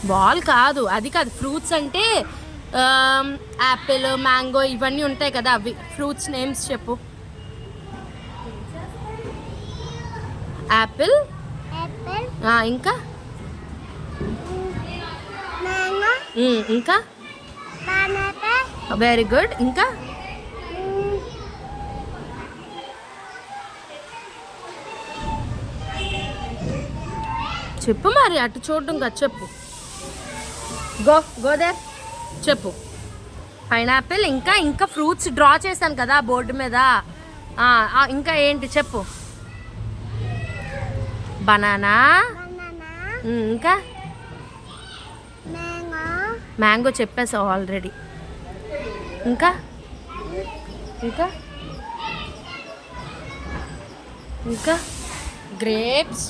Ball కాదు, అది కాదు. ఫ్రూట్స్ అంటే యాపిల్, మ్యాంగో ఇవన్నీ ఉంటాయి కదా, అవి ఫ్రూట్స్ నేమ్స్ చెప్పు. యాపిల్, ఇంకా ఇంకా వెరీ గుడ్. ఇంకా చెప్పు మరి, అటు చూడడం కదా, చెప్పు. గోదర్ చెప్పు. పైనాపిల్, ఇంకా ఇంకా ఫ్రూట్స్ డ్రా చేశాను కదా బోర్డు మీద. ఇంకా ఏంటి చెప్పు. బనానా, ఇంకా మ్యాంగో చెప్పేసావు ఆల్రెడీ. ఇంకా ఇంకా ఇంకా గ్రేప్స్,